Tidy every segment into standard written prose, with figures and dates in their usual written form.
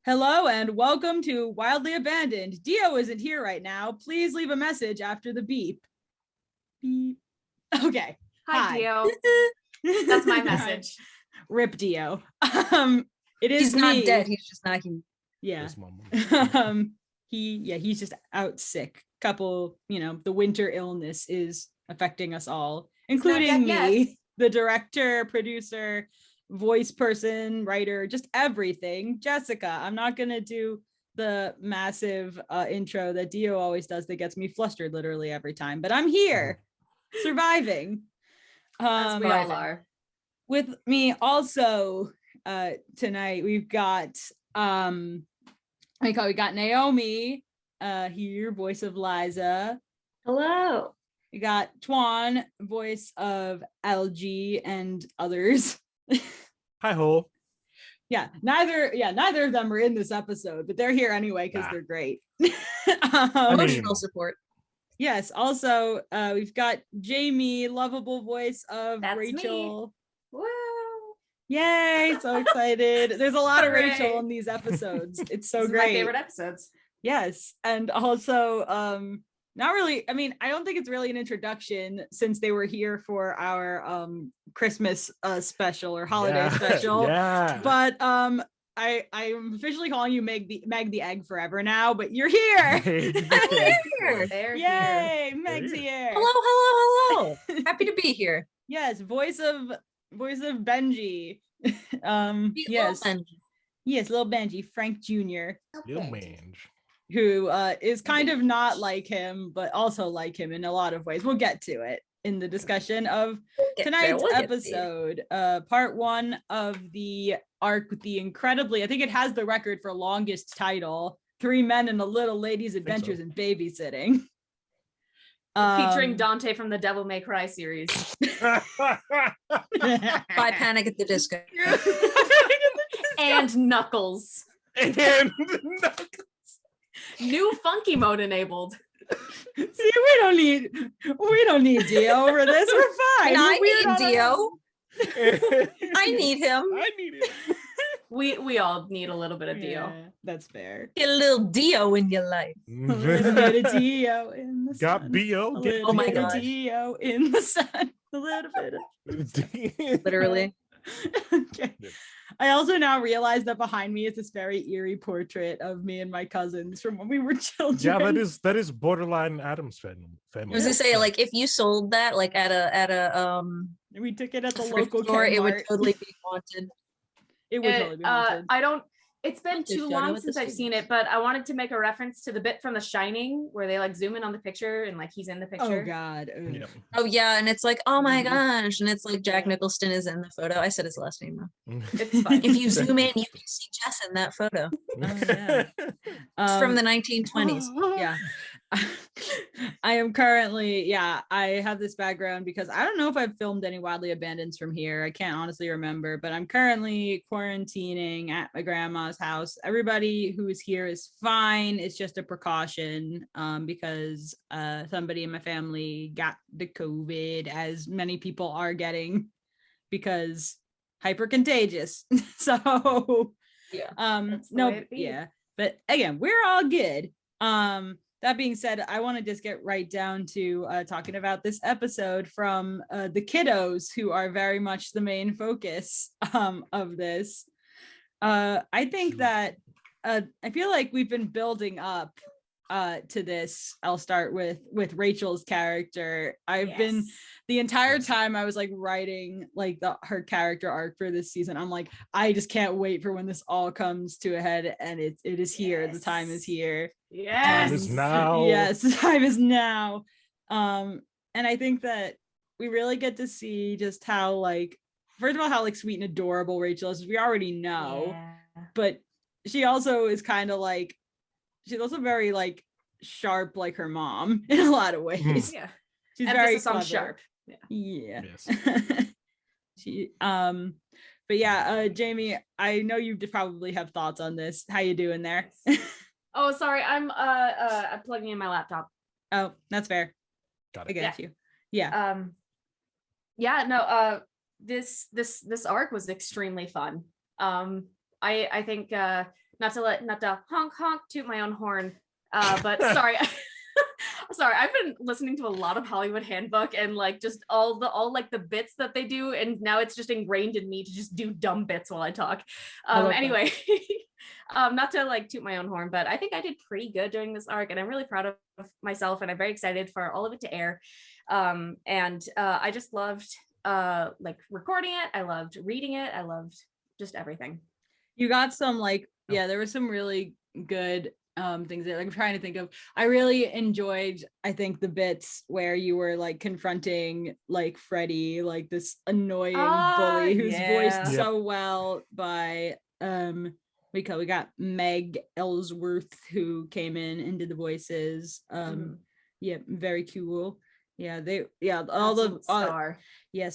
Hello and welcome to Wildly Abandoned. Dio isn't here right now. Please leave a message after the beep. Beep. Okay. Hi. Dio. That's my message. Rip Dio. It is He's not me. dead. He's just not. Yeah. He's just out sick. Couple, the winter illness is affecting us all, including me, the director, producer, voice person, writer, just everything. Jessica, I'm not gonna do the massive intro that Dio always does that gets me flustered literally every time, but I'm here surviving. As we all are. With me also tonight we've got we got Naomi here, voice of Liza. Hello. We got Twan, voice of LG and others. Hi ho. Yeah, neither of them are in this episode, but they're here anyway because they're great. Emotional support. Yes. Also, we've got Jamie, lovable voice of Rachel. Me. Woo! Yay! So excited. There's a lot of Rachel in these episodes. It's so great. My favorite episodes. Yes, and also, not really. I mean, I don't think it's really an introduction since they were here for our Christmas special or holiday special. Yeah. But I'm officially calling you Meg the Egg forever now. But you're here. They're Yay! here. Meg's here. Hello. Happy to be here. Yes, voice of Benji. Yes. Benji. Yes, little Benji, Frank Jr. Little Benji. Who is kind of not like him, but also like him in a lot of ways. We'll get to it in the discussion of tonight's episode. Part one of the arc with the incredibly, I think it has the record for longest title, 3 Men and a Little Lady's Adventures in Babysitting. Featuring Dante from the Devil May Cry series. By Panic at the Disco. And Knuckles. And Knuckles. New funky mode enabled. See, we don't need Dio over this. We're fine. And I need Dio. I need him. I need it. We all need a little bit of Dio. Yeah, that's fair. Get a little Dio in your life. A little bit of Dio in the sun. Got B.O. A little bit of Dio in the sun. A little bit of Literally. Okay. I also now realize that behind me is this very eerie portrait of me and my cousins from when we were children. Yeah, that is borderline Addams family. I was gonna say, like, if you sold that, like at a we took it at the local store, Kmart. it would totally be haunted. It would totally be haunted. It's been too long since I've seen it, but I wanted to make a reference to the bit from The Shining where they like zoom in on the picture and like he's in the picture. Oh God. Yeah. Oh yeah, and it's like, oh my gosh, and it's like Jack Nicholson is in the photo. I said his last name though. It's fine. If you zoom in, you can see Jess in that photo. It's from the 1920s. Yeah. I am currently, I have this background because I don't know if I've filmed any Wildly Abandoned from here. I can't honestly remember, but I'm currently quarantining at my grandma's house. Everybody who is here is fine. It's just a precaution because somebody in my family got the COVID, as many people are getting because hyper contagious. So but again, we're all good. That being said, I want to just get right down to talking about this episode from the kiddos, who are very much the main focus of this. I think that I feel like we've been building up to this. I'll start with Rachel's character. I've been the entire time I was like writing like her character arc for this season. I'm like, I just can't wait for when this all comes to a head, and it is here. The time is here. Yes. Time is now. Yes, the time is now. And I think that we really get to see just how, like, first of all, how like sweet and adorable Rachel is. We already know, but she also is kind of like, she's also very like sharp, like her mom in a lot of ways. Yeah, she's emphasis very on sharp. Yeah. Yes. She but yeah, Jamie, I know you probably have thoughts on this. How you doing there? Oh, sorry, I'm plugging in my laptop. Oh, that's fair. Got it. I get you. Yeah. This arc was extremely fun. I think not to honk toot my own horn, but sorry. Sorry, I've been listening to a lot of Hollywood Handbook and like just all like the bits that they do, and now it's just ingrained in me to just do dumb bits while I talk. Anyway, not to like toot my own horn, but I think I did pretty good during this arc, and I'm really proud of myself, and I'm very excited for all of it to air. I just loved like recording it. I loved reading it. I loved just everything. You got some like, yeah, there were some really good things that like I'm trying to think of. I really enjoyed, I think, the bits where you were like confronting like Freddie, like this annoying bully who's voiced so well by we got Meg Ellsworth, who came in and did the voices. Yeah, very cool. Yeah,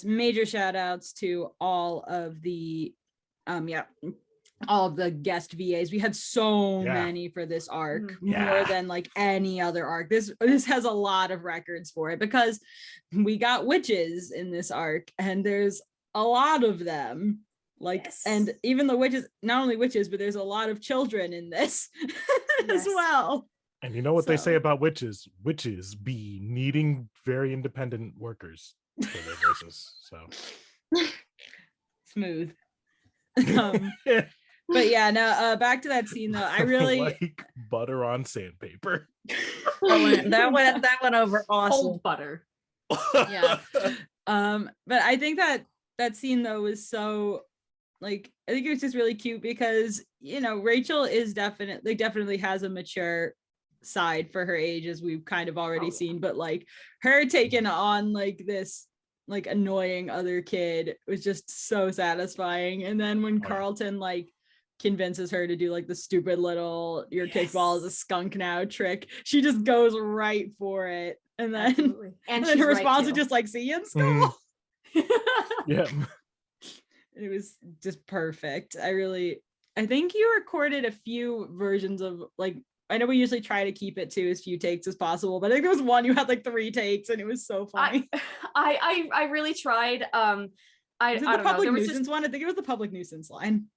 major shout outs to all of the all of the guest VAs. We had so many for this arc, more than like any other arc. This has a lot of records for it because we got witches in this arc, and there's a lot of them. Like, and even the witches, not only witches, but there's a lot of children in this as well. And you know what they say about witches? Witches be needing very independent workers for their voices. So smooth. But yeah, no, back to that scene though. I really like butter on sandpaper. that went over awesome. Cold butter. Yeah. But I think that scene though was so like, I think it was just really cute because, you know, Rachel is definitely has a mature side for her age, as we've kind of already seen, but like her taking on like this like annoying other kid was just so satisfying. And then when Carlton like convinces her to do like the stupid little your kickball is a skunk now trick, she just goes right for it. And then then her response is just like, see you in school. Yeah. It was just perfect. I think you recorded a few versions of like, I know we usually try to keep it to as few takes as possible, but I think there was one you had like 3 takes and it was so funny. I really tried. Was it the public nuisance one? I think it was the public nuisance line.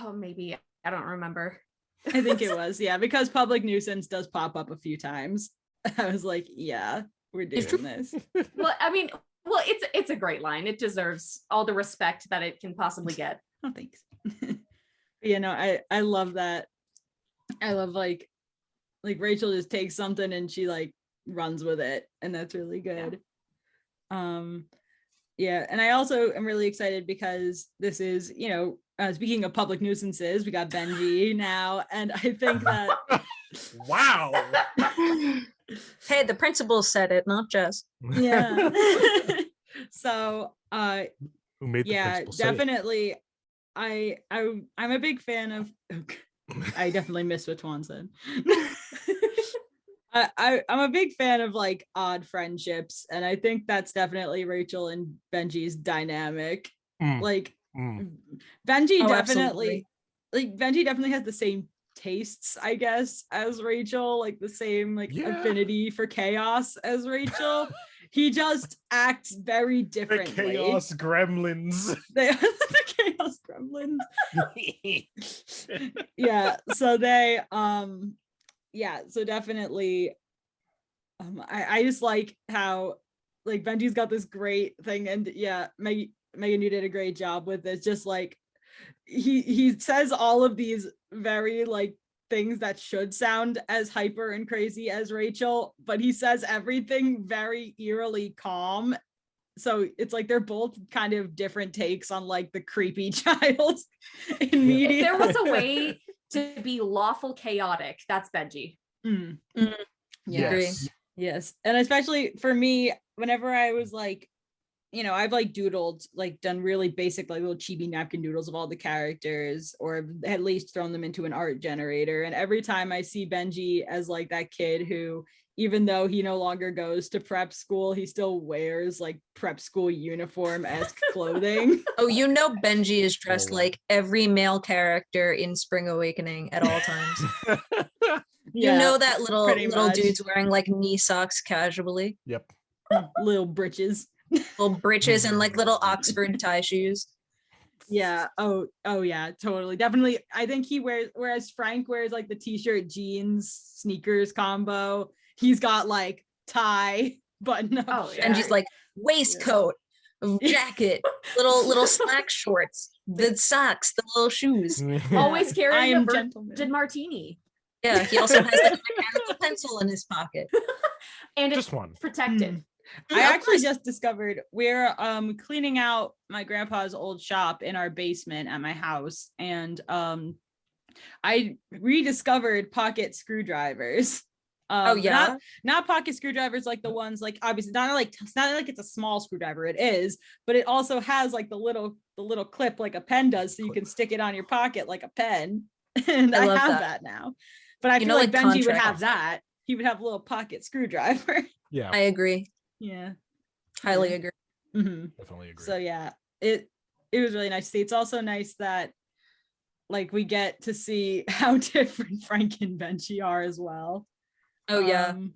Oh, maybe. I don't remember. I think it was, yeah, because public nuisance does pop up a few times. I was like, yeah, we're doing this. Well, I mean, it's a great line. It deserves all the respect that it can possibly get. Oh, thanks. You know, I love that. I love like Rachel just takes something and she like runs with it, and that's really good. Yeah, and I also am really excited because this is, you know, speaking of public nuisances, we got Benji now, and I think that wow. Hey, the principal said it, not Jess. Yeah. So who made the principal say definitely it? I'm a big fan of I definitely missed what Twan said. I'm a big fan of like odd friendships, and I think that's definitely Rachel and Benji's dynamic. Benji definitely has the same tastes, I guess, as Rachel, like the same like affinity for chaos as Rachel. He just acts very differently. The chaos gremlins. They are the chaos gremlins. Yeah, so they so definitely I just like how like Benji's got this great thing, and Megan, you did a great job with this. Just like he says all of these very like things that should sound as hyper and crazy as Rachel, but he says everything very eerily calm. So it's like they're both kind of different takes on like the creepy child in media. If there was a way to be lawful chaotic, that's Benji. Yes. And especially for me, whenever I was like, you know, I've like doodled, like done really basic, like little chibi napkin doodles of all the characters, or at least thrown them into an art generator. And every time I see Benji as like that kid who, even though he no longer goes to prep school, he still wears like prep school uniform-esque clothing. Oh, you know Benji is dressed like every male character in Spring Awakening at all times. You know that little dude's wearing like knee socks casually. Yep. Little britches. Little britches and like little Oxford tie shoes. Yeah. Oh yeah, totally. Definitely. I think he wears, whereas Frank wears like the t-shirt, jeans, sneakers combo. He's got like tie, button up. Oh, yeah. And she's like waistcoat, jacket, little slack shorts, the socks, the little shoes. Always I carrying am a gentleman. virgin martini. Yeah, he also has like a mechanical pencil in his pocket. And it's Just one. protected. I actually just discovered we're cleaning out my grandpa's old shop in our basement at my house, and I rediscovered pocket screwdrivers. Oh yeah, not pocket screwdrivers like the ones, like obviously it's not like it's a small screwdriver, it is, but it also has like the little clip like a pen does, so you can stick it on your pocket like a pen. And I love have that. that now. But I You feel know, like like Benji would contract- have that. He would have a little pocket screwdriver. Yeah, I agree. Yeah. Highly Yeah. agree. Mm-hmm. definitely agree. So yeah, it was really nice to see. It's also nice that like we get to see how different Frank and Benji are as well. Oh yeah. Um,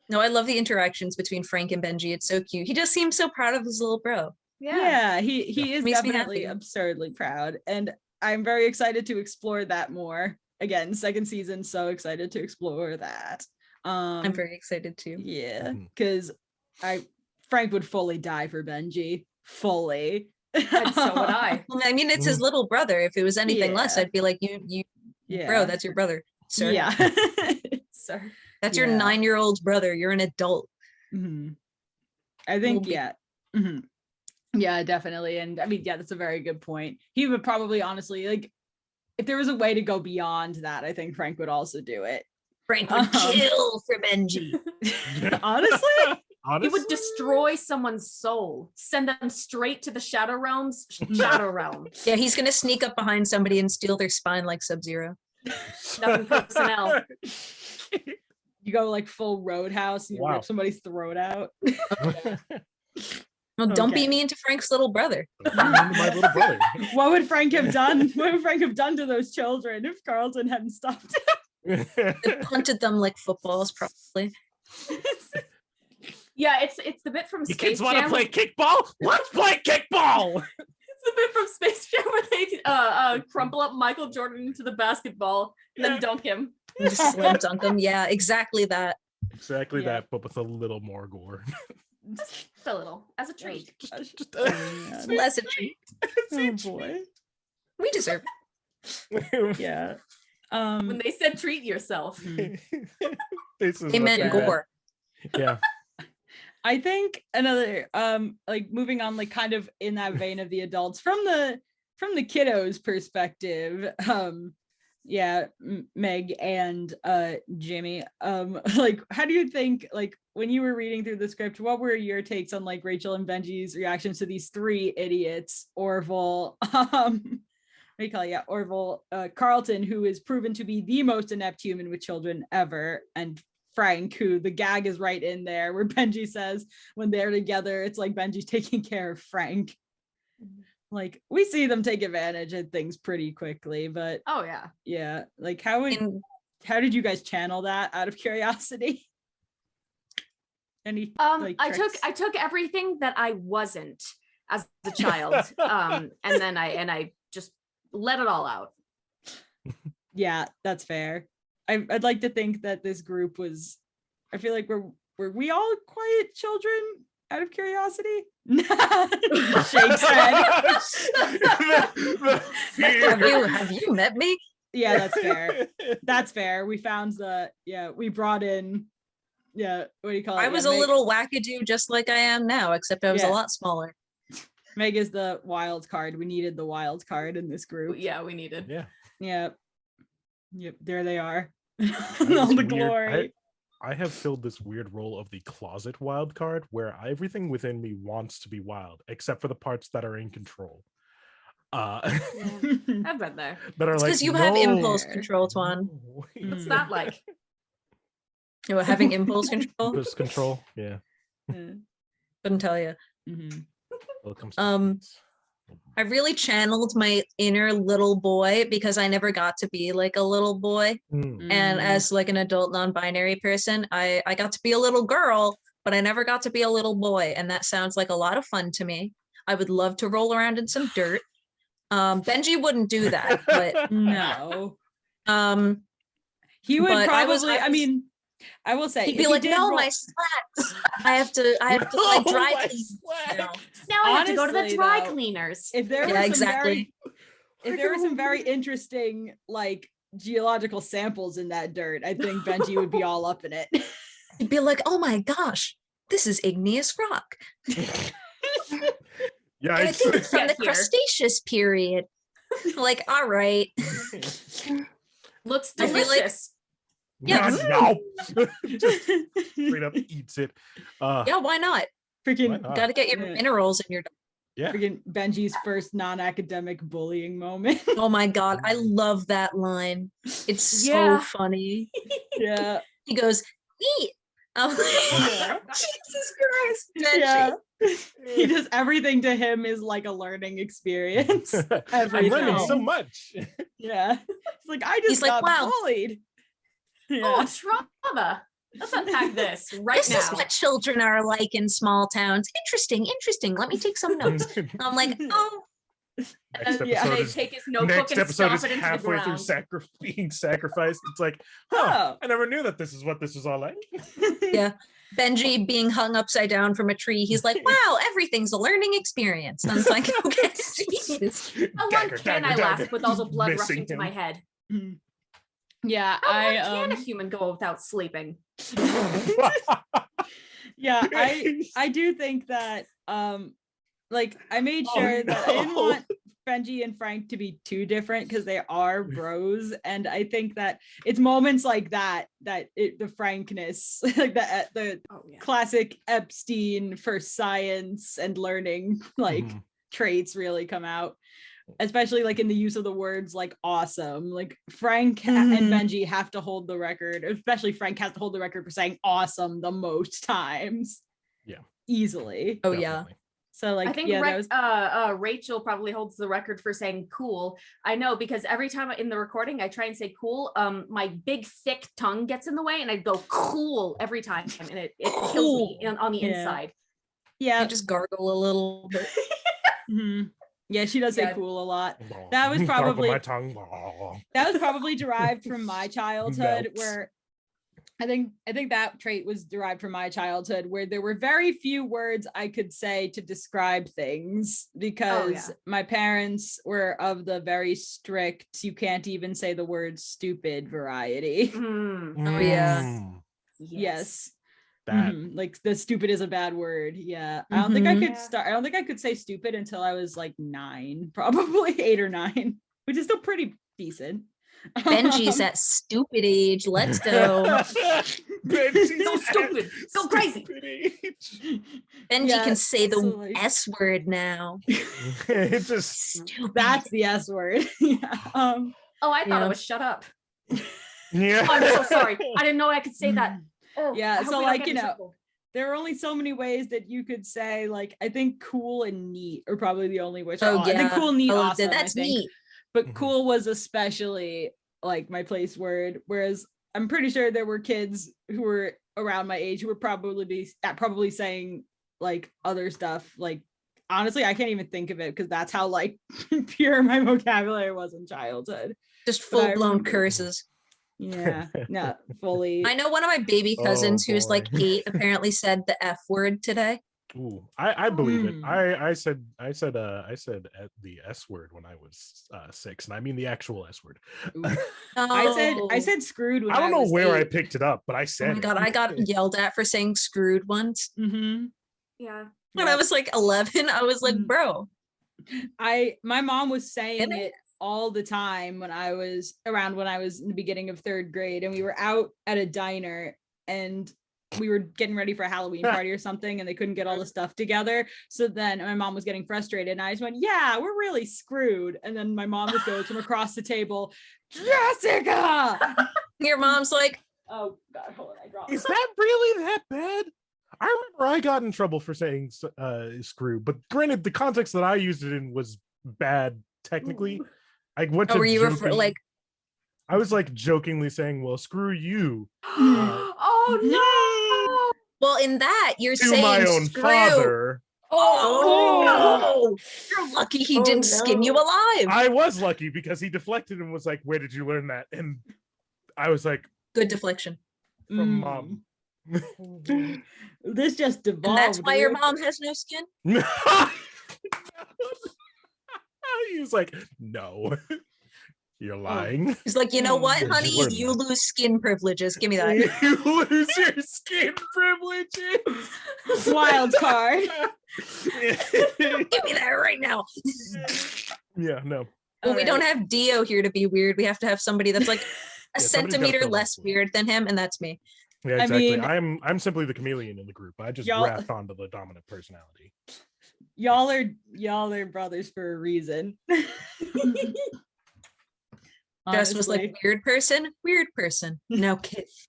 No, I love the interactions between Frank and Benji. It's so cute. He just seems so proud of his little bro. yeah, he is Makes me definitely happy. absurdly proud, and I'm very excited to explore that more. Again, second season, so excited to explore that. I'm very excited too. Yeah, Mhm. because Frank would fully die for Benji, fully. And so would I. Well, I mean, it's his little brother. If it was anything less, Yeah. I'd be like, you, Yeah, bro, that's your brother, sir. yeah. Sir. That's your Yeah. 9-year-old brother. You're an adult. Mhm. I think Will be- yeah. Mhm. Yeah, definitely. And I mean, yeah, that's a very good point. He would probably honestly, like, if there was a way to go beyond that, I think Frank would also do it. Frank would kill for Benji. Honestly, He Honestly, would destroy someone's soul, send them straight to the shadow realms. Shadow realm. Yeah, he's gonna sneak up behind somebody and steal their spine like Sub-Zero. Nothing personnel. you go like full Roadhouse and you Wow. rip somebody's throat out. Well, don't Okay. be mean to Frank's little brother. My little brother. What would Frank have done? What would Frank have done to those children if Carlton hadn't stopped him? Punted them like footballs, probably. Yeah, it's the bit from You Space kids want to Jam. play kickball? Let's play kickball. It's the bit from Space Jam where they crumple up Michael Jordan into the basketball and then dunk him. And just slam dunk them. Yeah, exactly that. Exactly Yeah. that, but with a little more gore. Just a little, as a treat. Just Oh, Less a treat. boy. We deserve it. Yeah. When they said treat yourself. Mhm. This is They what meant they gore. Yeah. I think another like moving on, like kind of in that vein of the adults from the kiddos perspective, Meg and Jimmy, like how do you think, like when you were reading through the script, what were your takes on like Rachel and Benji's reactions to these three idiots? Orville, Orville, Carlton, who is proven to be the most inept human with children ever, and Frank, who the gag is right in there where Benji says when they're together, it's like Benji's taking care of Frank. Like we see them take advantage of things pretty quickly, but Oh yeah. yeah, like how And did you guys channel that out of curiosity? Any like, I tricks? took everything that I wasn't as a child. And then I just let it all out. Yeah, that's fair. I'd like to think that this group was, I feel like were we all quiet children out of curiosity? Shakes head. have you met me? Yeah, that's fair. That's fair. We found we brought in, what do you call it? I Yeah, was a Meg- little wackadoo just like I am now, except I was Yeah. a lot smaller. Meg is the wild card. We needed the wild card in this group. Yeah, we needed. Yeah. Yep, there they are. That All is the weird. glory. I have filled this weird role of the closet wild card where everything within me wants to be wild, except for the parts that are in control. I've been there. That are It's like, because you have impulse No. control, Twan. Mm. What's that like? You know, having impulse control. Impulse control. Yeah. Couldn't tell you. Mhm. Well, it comes to Um, kids. I really channeled my inner little boy because I never got to be like a little boy. Mm. And as like an adult non-binary person, I got to be a little girl, but I never got to be a little boy. And that sounds like a lot of fun to me. I would love to roll around in some dirt. Benji wouldn't do that, but No. um, He would But probably, I mean, I will say he'd be like, "No, my slacks. I have to like dry clean now." Now I have to go to the Honestly, dry though, cleaners. if there Yeah, were exactly. if there were some very interesting like geological samples in that dirt, I think Benji would be all up in it. He'd be like, "Oh my gosh, this is igneous rock. Yeah, I think it's from the Get here. Cretaceous period." Like, all right. Looks I feel like- delicious. Yeah. no. Just straight up eats it. Yeah, why not? Freaking Why not? Gotta get your Yeah. minerals in your Yeah. freaking Benji's first non-academic bullying moment. Oh my god, I love that line. It's so Yeah. funny. Yeah. He goes, "Eat." I'm like, Yeah. Jesus Christ, Benji. Yeah. He just everything to him is like a learning experience. I'm Everything. learning so much. Yeah. He's like, I just He's like, got wow. bullied. Oh, Yeah. Shravana. Let's unpack this right This now. is what children are like in small towns. Interesting. Let me take some notes. I'm like, oh, Next And Yeah. episode they is take his notebook next and episode stuff is it into the halfway through ground. being sacrificed. It's like, huh, Oh. I never knew that this is what this was all like. yeah. Benji being hung upside down from a tree. He's like, wow, everything's a learning experience. And I'm like, okay, Jesus. How long can I last with all the blood Missing rushing to him. my head? Yeah, How long I can a human go without sleeping? yeah, I do think that like I made Oh, sure that I didn't no. want Benji and Frank to be too different because they are bros, and I think that it's moments like that the frankness, like the Oh yeah. classic Epstein for science and learning like Mhm. traits really come out, especially like in the use of the words like awesome. Like Frank and Mhm. Benji have to hold the record, especially Frank has to hold the record for saying awesome the most times. Yeah. Easily. Oh, yeah. Definitely. So like I think yeah, that was Rachel probably holds the record for saying cool. I know because every time in the recording I try and say cool, my big thick tongue gets in the way and I go cool every time, and it kills me on the Yeah. inside. yeah. You just gargle a little bit. Mhm. Yeah, she does say Yeah. cool a lot. That was Gargle probably- my tongue. That was probably derived from my childhood, Melts. where I think that trait was derived from my childhood, where there were very few words I could say to describe things because my parents were of the very strict, you can't even say the word stupid variety. Oh, yeah. Mm, Yes. That Mhm. Like the stupid is a bad word. Yeah. I don't think I Mhm. could Yeah. start. I don't think I could say stupid until I was like 9, probably 8 or 9, which is still pretty decent. Benji's at stupid age. Let's go. Benji's Go at stupid. Go crazy. stupid age. Benji Yeah, can say the so, like- S word now. It just Stupid. That's the S word. Yeah. Oh, I thought Yeah. it was shut up. yeah. Oh, I'm so sorry. I didn't know I could say that. Oh, Yeah, I hope so, we don't like, get in you know, trouble. There are only so many ways that you could say, like, I think cool and neat are probably the only ways. Oh, I think yeah. cool, neat, I loved awesome. it. That's I think. neat. But Mhm. cool was especially like my place word. Whereas I'm pretty sure there were kids who were around my age who were probably saying like other stuff. Like honestly, I can't even think of it because that's how like pure my vocabulary was in childhood. Just But I full blown remember- curses. Yeah, not fully. I know one of my baby Oh, cousins who's like boy. 8 apparently said the F word today. Ooh, I believe it. Hmm. I said the S word when I was 6, and I mean the actual S word. Ooh. Oh. I said screwed when I don't know was where I 8. picked it up, but I Oh said my god, it. I got yelled at for saying screwed once. Mhm. Yeah. When I was like 11, I was like, Mm. bro. My mom was saying And it all the time when I was in the beginning of 3rd grade, and we were out at a diner and we were getting ready for a Halloween party or something, and they couldn't get all the stuff together. So then my mom was getting frustrated, and I just went, "Yeah, we're really screwed." And then my mom just goes from across the table, "Jessica!" Your mom's like, Oh God, hold on, I dropped. Is that really that bad? I remember I got in trouble for saying screw, but granted, the context that I used it in was bad technically. I went oh, to were you joking- like, I was like jokingly saying, "Well, screw you Oh no! well, in that, you're to saying my own screw. father." Oh, you're lucky he didn't skin you alive. I was lucky because he deflected and was like, "Where did you learn that?" And I was like, "Good deflection from Mom." This just devolved. And that's why your mom has no skin. He was like, "No, you're lying." He's like, "You know what, Where'd honey? you learn You that?" lose skin privileges. Give me that." You lose your skin privileges. Wild card. Give me that right now. Yeah, no. Well, we don't have Dio here to be weird. We have to have somebody that's like a somebody's gotta centimeter fill less that. weird than him, and that's me. Yeah, I exactly. mean- I'm simply the chameleon in the group. I just Y'all- graft onto the dominant personality. Y'all are brothers for a reason. Just was Honestly. like weird person. No kiss.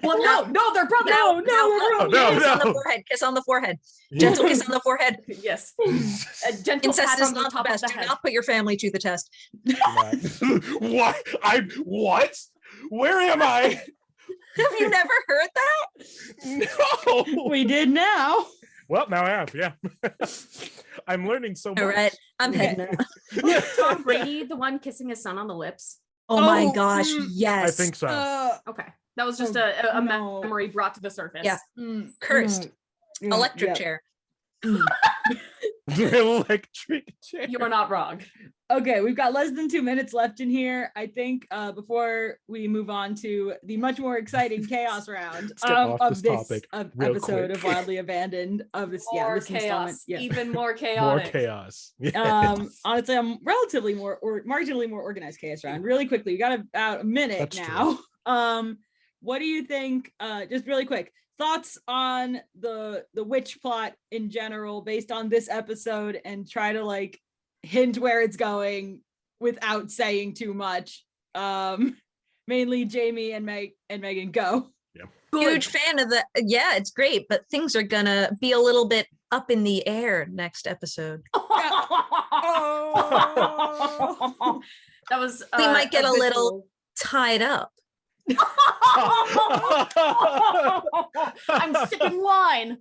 Well, no, they're brothers. No, Kiss on the no. forehead. Kiss on the forehead. Gentle kiss on the forehead. Yes. A gentle Incest pat is on the not the top of best. the Do head. not put your family to the test. What? What? Where am I? Have you never heard that? No. We did now. Well, now I have. Yeah. I'm learning so much. All right, I'm Okay. heading out. Was Tom Brady the one kissing his son on the lips? Oh my Oh, gosh, yes. I think so. Okay. That was just Oh, a no. memory brought to the surface. Yeah. Cursed. Electric chair. Electric chair. You are not wrong. Okay, we've got less than 2 minutes left in here. I think before we move on to the much more exciting chaos round Let's get off of this this topic real episode quick. of Wildly Abandoned of this More this installment. chaos. Yeah. Even more More chaotic. chaos. Honestly, I'm relatively more or marginally more organized chaos round. Really quickly, we got about a minute That's now. What do you think? Just really quick thoughts on the witch plot in general, based on this episode, and try to like hint where it's going without saying too much. Mainly Jamie and Megan, go. Huge fan of the. Yeah, it's great, but things are gonna be a little bit up in the air next episode. Oh. That was. We might get a little visual. tied up. I'm sipping wine.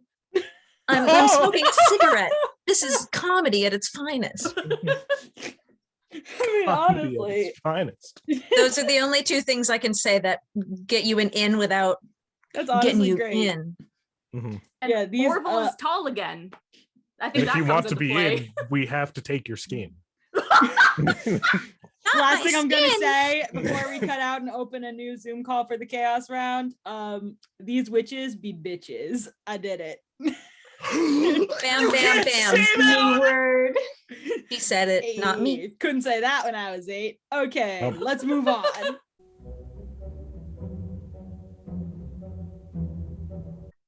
I'm smoking a cigarette. This is comedy at its finest. I mean, honestly, It's finest. Those are the only two things I can say that get you an in without that's getting honestly you great. in. And Yeah, these, Orville is tall again. I And think if that you comes want to into be play. in, we have to take your skin. Last my thing I'm gonna skin. say before we cut out and open a new Zoom call for the chaos round. These witches be bitches. I did it. Bam, bam, bam. New word. He said it, not me. Hey, couldn't say that when I was 8. Okay, Nope. let's move on.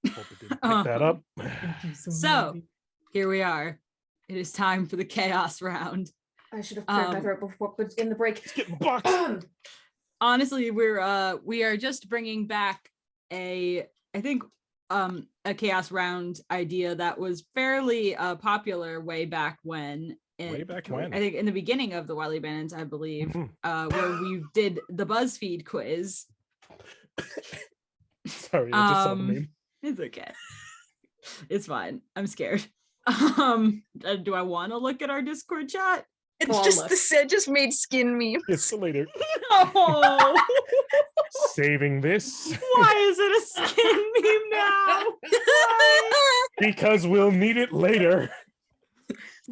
Hope it didn't pick that up. So here we are. It is time for the chaos round. I should have cleared my throat before in the break. Let's get in the box. Honestly, we are just bringing back a chaos round idea that was fairly popular way back when. Way back when? I think in the beginning of the Wildly Abandoned, I believe, Mhm. where we did the Buzzfeed quiz. Sorry, I just saw the meme. It's okay. It's fine. I'm scared. Do I want to look at our Discord chat? It's Well, just look. the said just made skin meme. It's for later. Oh, Saving this why is it a skin meme now? because we'll need it later.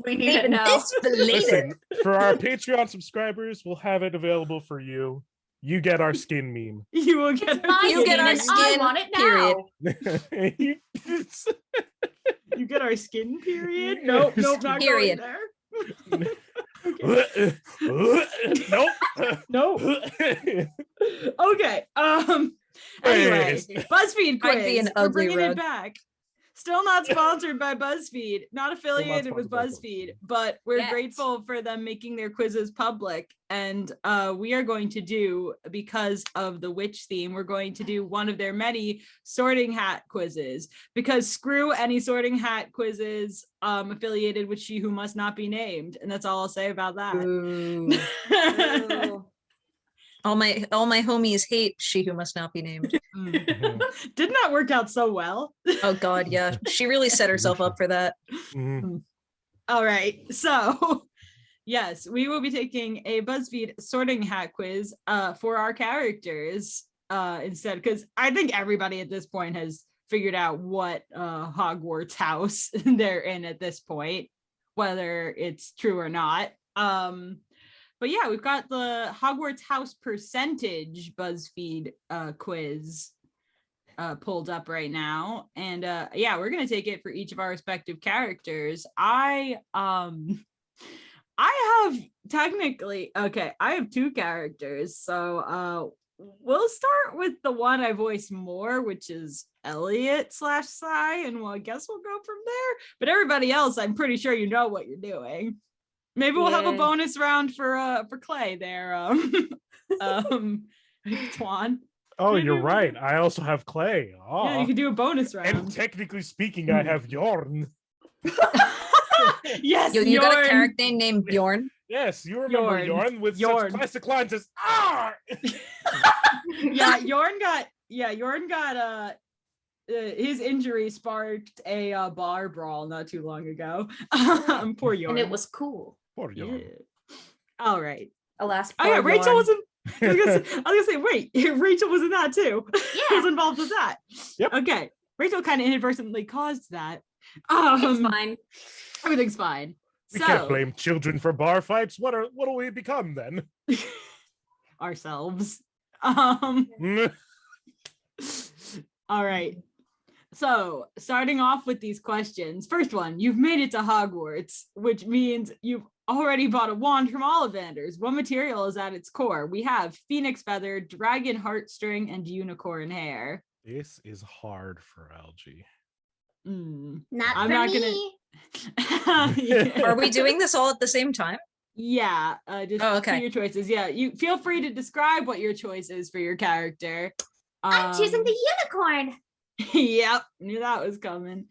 We need it now. This for later. Listen, for our Patreon subscribers, we'll have it available for you. You get our skin meme. You will get My You get skin our and I skin, want it period. now. You get our skin period? Nope, not Period. going there. Nope. Nope. Okay. Anyway, Anyways. BuzzFeed Might be quiz. an We're ugly bringing it rug. back. Still not sponsored by BuzzFeed. Not affiliated with sponsored by BuzzFeed, but we're Yet. grateful for them making their quizzes public. And we are going to do, because of the witch theme, we're going to do one of their many sorting hat quizzes. Because screw any sorting hat quizzes affiliated with She Who Must Not Be Named. And that's all I'll say about that. Ooh. Ooh. All my homies hate She Who Must Not Be Named. Didn't that work out so well? Oh God, yeah. She really set herself up for that. All right, so yes, we will be taking a BuzzFeed sorting hat quiz for our characters instead, because I think everybody at this point has figured out what Hogwarts house they're in at this point, whether it's true or not. But yeah, we've got the Hogwarts house percentage BuzzFeed quiz pulled up right now, and yeah, we're gonna take it for each of our respective characters. I have technically, okay, I have two characters, so we'll start with the one I voice more, which is Elliot / Sai, and well, I guess we'll go from there. But everybody else, I'm pretty sure you know what you're doing. Maybe we'll have a bonus round for Clay there, Twan. Oh, you're right. I also have Clay. Oh. Yeah, you could do a bonus round. And technically speaking, I have Yorn. Yes, You got a character named Bjorn? Yes, you remember Yorn with such classic lines as "Ah." Yeah, Yorn got his injury sparked a bar brawl not too long ago. Poor Yorn. And it was cool. Poor Yorn. Yeah. All right. Alas, Oh yeah, Rachel wasn't. I was gonna say, wait, Rachel was in that too. Yeah. Was involved with that. Yep. Okay. Rachel kind of inadvertently caused that. It's fine. Everything's fine. We can't blame children for bar fights. What do we become then? Ourselves. All right. So starting off with these questions. First one, you've made it to Hogwarts, which means you've already bought a wand from Ollivanders. What material is at its core? We have phoenix feather, dragon heartstring, and unicorn hair. This is hard for Algie. Not me. Yeah. Are we doing this all at the same time? Yeah, just okay. your choices. Yeah, you feel free to describe what your choice is for your character. I'm choosing the unicorn. Yep, knew that was coming.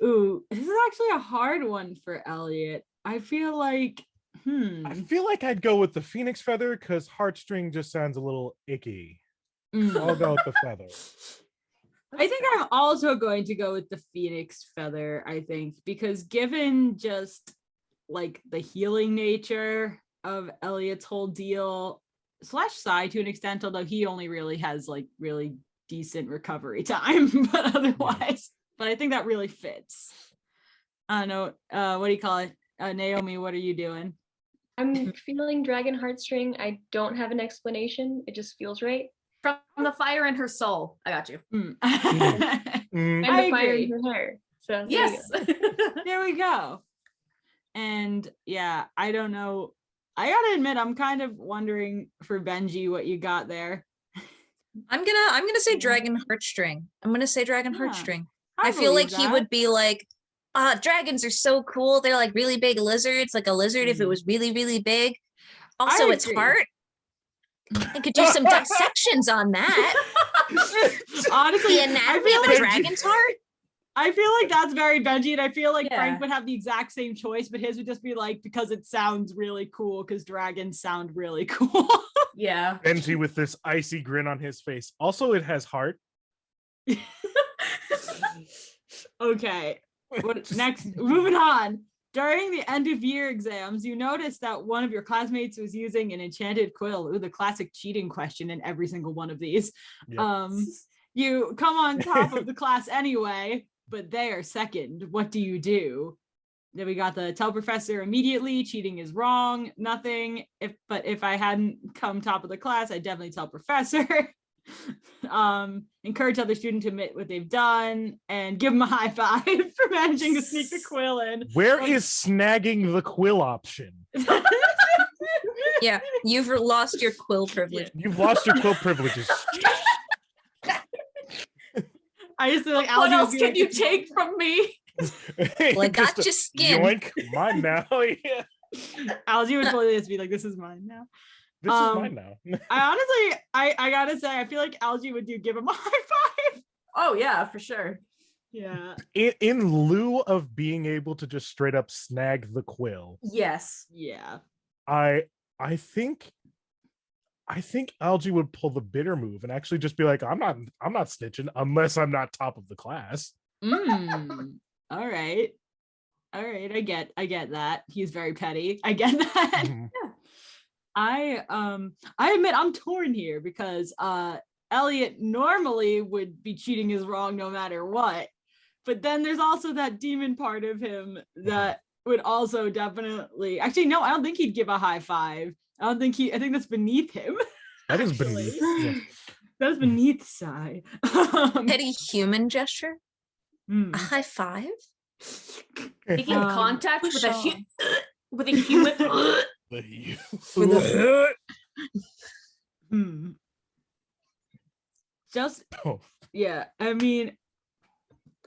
Ooh, this is actually a hard one for Elliot. I feel like, I feel like I'd go with the phoenix feather because heartstring just sounds a little icky. I'll go with the feather. I think I'm also going to go with the phoenix feather, I think, because given just like the healing nature of Elliot's whole deal / Sai to an extent, although he only really has like really decent recovery time, but otherwise, but I think that really fits. I don't know, what do you call it? Naomi, what are you doing? I'm feeling dragon heartstring. I don't have an explanation. It just feels right. From the fire in her soul. I got you. And I the fire agree. in her hair. So Yes. There we go. And yeah, I don't know. I gotta admit, I'm kind of wondering for Benji what you got there. I'm gonna say dragon heartstring. I'm gonna say dragon Yeah, heartstring. I feel like he would be like, dragons are so cool. They're like really big lizards, like a lizard if it was really, really big. Also, its agree. heart. I could do some dissections on that. Honestly, The anatomy of a dragon's heart. I feel like that's very Benji, and I feel like Yeah. Frank would have the exact same choice, but his would just be like, because it sounds really cool, because dragons sound really cool. Yeah. Benji with this icy grin on his face. Also, it has heart. Okay. What next? Moving on. During the end of year exams, you noticed that one of your classmates was using an enchanted quill. Ooh, the classic cheating question in every single one of these. Yep. You come on top of the class anyway, but they are second. What do you do? Then we got the tell professor immediately, cheating is wrong, nothing. But if I hadn't come top of the class, I'd definitely tell professor. Encourage other students to admit what they've done and give them a high five for managing to sneak the quill in. Where is snagging the quill option? Yeah, you've lost your quill privilege. You've lost your quill privileges. I just feel like What Algie would else be can like, you take from me? Well, I got Just a your skin. Yoink, mine now. Yeah. Algie would totally just be like, this is mine now. This is mine now. I honestly, I gotta say, I feel like Algie would give him a high five. Oh yeah, for sure. Yeah. In lieu of being able to just straight up snag the quill, Yes. Yeah. I think I think Algie would pull the bitter move and actually just be like, I'm not snitching unless I'm not top of the class. All right. I get that. He's very petty. I get that. Mhm. I admit I'm torn here because Elliot normally would be cheating is wrong no matter what. But then there's also that demon part of him that would also definitely no, I don't think he'd give a high five. I think that's beneath him. That is beneath. Yeah. That's beneath Sai. Petty human gesture? A high five? Making contact with a human. Just yeah, I mean,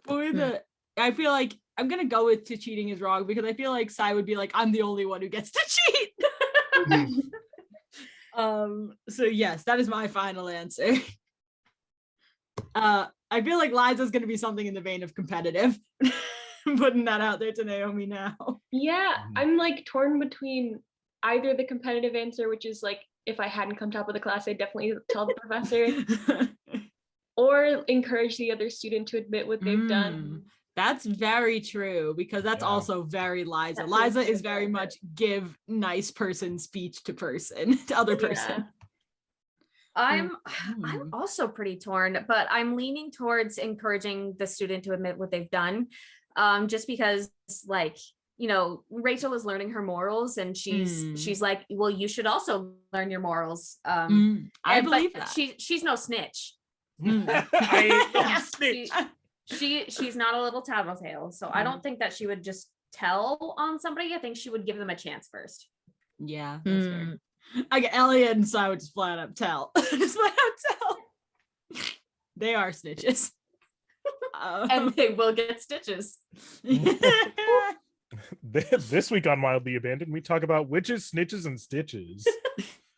I feel like I'm gonna go with to cheating is wrong because I feel like Sai would be like, I'm the only one who gets to cheat. So yes, that is my final answer. I feel like Liza's gonna be something in the vein of competitive. Putting that out there to Naomi now. Yeah, I'm like torn between either the competitive answer, which is like, if I hadn't come top of the class, I'd definitely tell the professor, or encourage the other student to admit what they've done. That's very true, because that's also very Liza. Liza is very much give nice person speech to person, to other person. I'm also pretty torn, but I'm leaning towards encouraging the student to admit what they've done. Just because, like, you know, Rachel is learning her morals, and she's like, well, you should also learn your morals. I believe that. She's no snitch. I ain't no snitch. She's not a little tattletale, so I don't think that she would just tell on somebody. I think she would give them a chance first. Yeah, that's fair. I get Elliot and Sai would just flat up tell. Just flat out tell. They are snitches. And they will get stitches. This week on Wildly Abandoned, we talk about witches, snitches, and stitches.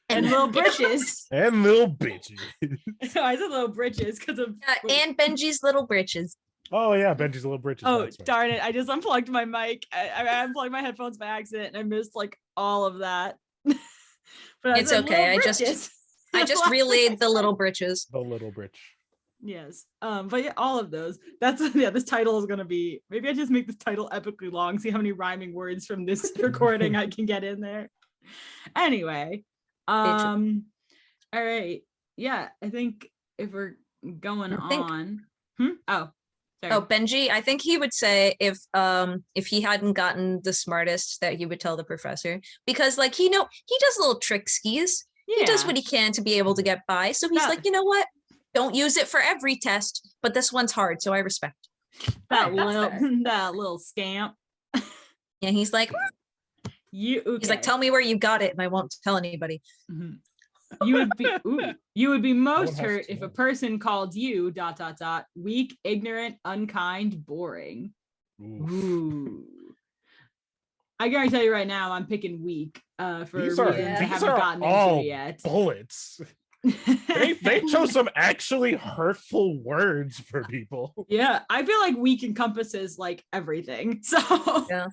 And little britches. And little bitches. So I said little britches because of and Benji's little britches. Oh yeah, Benji's little britches. Oh darn it! I just unplugged my mic. I unplugged my headphones by accident, and I missed like all of that. But It's okay. I just relayed the little britches. The little britch. Yes. But yeah, all of those. That's this title is gonna be. Maybe I just make this title epically long. See how many rhyming words from this recording I can get in there. Anyway. All right. Yeah, I think if we're going on. Oh, sorry. Oh, Benji, I think he would say if he hadn't gotten the smartest that he would tell the professor, because like he does little trick skis. Yeah. He does what he can to be able to get by. So he's like, you know what? Don't use it for every test, but this one's hard, so I respect that little scamp. Yeah, he's like, he's like, tell me where you got it, and I won't tell anybody. You would be most hurt if a person called you ... weak, ignorant, unkind, boring. Ooh. I gotta tell you right now, I'm picking weak for reasons I haven't gotten into yet. Bullets. they chose some actually hurtful words for people. Yeah, I feel like weak encompasses like everything. So yeah.